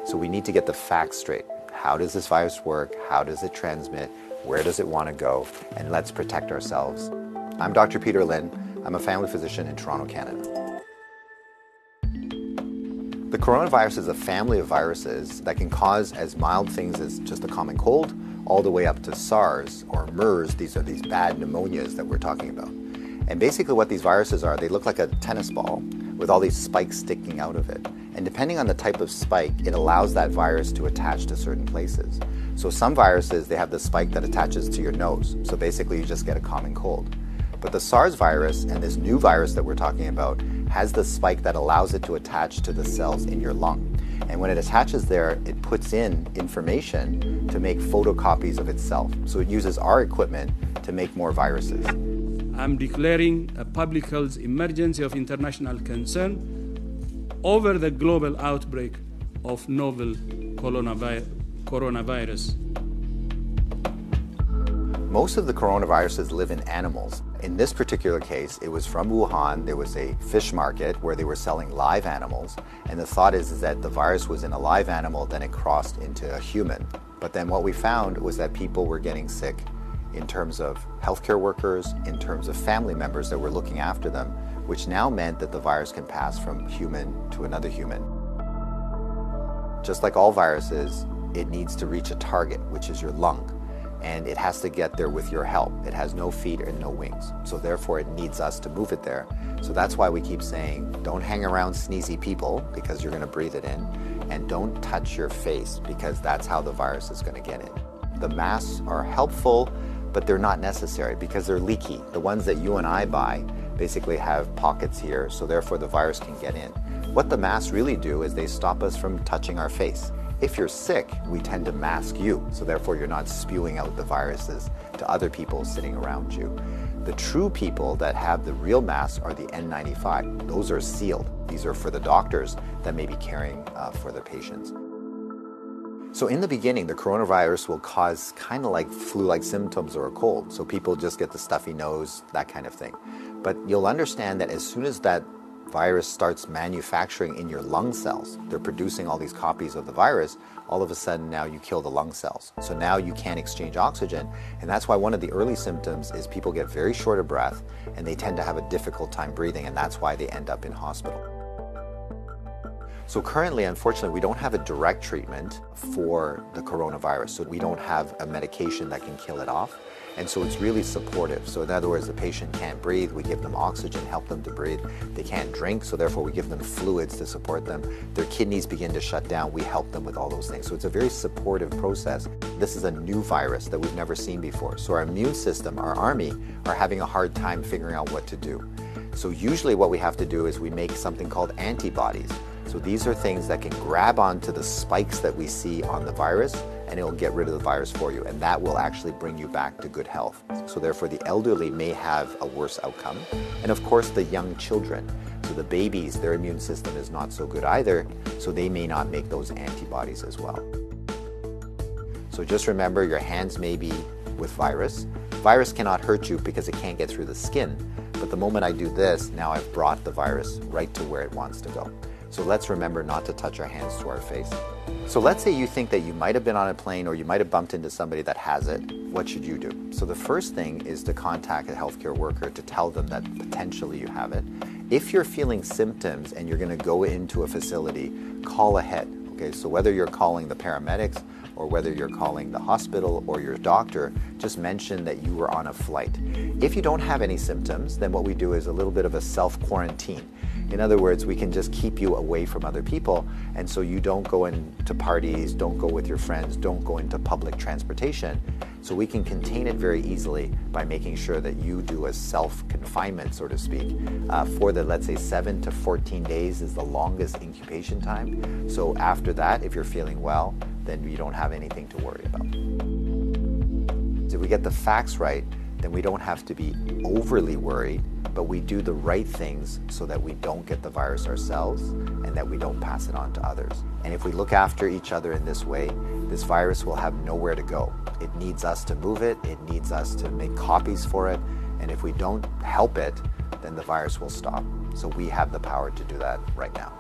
So we need to get the facts straight. How does this virus work? How does it transmit? Where does it want to go? And let's protect ourselves. I'm Dr. Peter Lin. I'm a family physician in Toronto, Canada. The coronavirus is a family of viruses that can cause as mild things as just a common cold, all the way up to SARS or MERS. These are these bad pneumonias that we're talking about. And basically what these viruses are, they look like a tennis ball with all these spikes sticking out of it. And depending on the type of spike, it allows that virus to attach to certain places. So some viruses, they have the spike that attaches to your nose. So basically you just get a common cold. But the SARS virus and this new virus that we're talking about has the spike that allows it to attach to the cells in your lung. And when it attaches there, it puts in information to make photocopies of itself. So it uses our equipment to make more viruses. I'm declaring a public health emergency of international concern over the global outbreak of novel coronavirus. Most of the coronaviruses live in animals. In this particular case, it was from Wuhan. There was a fish market where they were selling live animals. And the thought is that the virus was in a live animal, then it crossed into a human. But then what we found was that people were getting sick in terms of healthcare workers, in terms of family members that were looking after them, which now meant that the virus can pass from human to another human. Just like all viruses, it needs to reach a target, which is your lung. And it has to get there with your help. It has no feet and no wings. So therefore it needs us to move it there. So that's why we keep saying, don't hang around sneezy people because you're going to breathe it in. And don't touch your face because that's how the virus is going to get in. The masks are helpful, but they're not necessary because they're leaky. The ones that you and I buy basically have pockets here, so therefore the virus can get in. What the masks really do is they stop us from touching our face. If you're sick, we tend to mask you, so therefore you're not spewing out the viruses to other people sitting around you. The true people that have the real masks are the N95. Those are sealed. These are for the doctors that may be caring for their patients. So in the beginning, the coronavirus will cause kind of like flu-like symptoms or a cold. So people just get the stuffy nose, that kind of thing. But you'll understand that as soon as that virus starts manufacturing in your lung cells, they're producing all these copies of the virus, all of a sudden now you kill the lung cells. So now you can't exchange oxygen, and that's why one of the early symptoms is people get very short of breath and they tend to have a difficult time breathing, and that's why they end up in hospital. So currently, unfortunately, we don't have a direct treatment for the coronavirus. So we don't have a medication that can kill it off. And so it's really supportive. So in other words, the patient can't breathe, we give them oxygen, help them to breathe. They can't drink, so therefore we give them fluids to support them. Their kidneys begin to shut down, we help them with all those things. So it's a very supportive process. This is a new virus that we've never seen before. So our immune system, our army, are having a hard time figuring out what to do. So usually what we have to do is we make something called antibodies. So these are things that can grab onto the spikes that we see on the virus, and it'll get rid of the virus for you, and that will actually bring you back to good health. So therefore the elderly may have a worse outcome, and of course the young children. So the babies, their immune system is not so good either, so they may not make those antibodies as well. So just remember, your hands may be with virus. Virus cannot hurt you because it can't get through the skin, but the moment I do this, now I've brought the virus right to where it wants to go. So let's remember not to touch our hands to our face. So let's say you think that you might have been on a plane or you might have bumped into somebody that has it. What should you do? So the first thing is to contact a healthcare worker to tell them that potentially you have it. If you're feeling symptoms and you're going to go into a facility, call ahead. Okay, so whether you're calling the paramedics or whether you're calling the hospital or your doctor, just mention that you were on a flight. If you don't have any symptoms, then what we do is a little bit of a self-quarantine. In other words, we can just keep you away from other people, and so you don't go into parties, don't go with your friends, don't go into public transportation. So we can contain it very easily by making sure that you do a self-confinement, so to speak, for the, let's say, 7 to 14 days is the longest incubation time. So after that, if you're feeling well, then you don't have anything to worry about. If we get the facts right, then we don't have to be overly worried, but we do the right things so that we don't get the virus ourselves and that we don't pass it on to others. And if we look after each other in this way, this virus will have nowhere to go. It needs us to move it, it needs us to make copies for it, and if we don't help it, then the virus will stop. So we have the power to do that right now.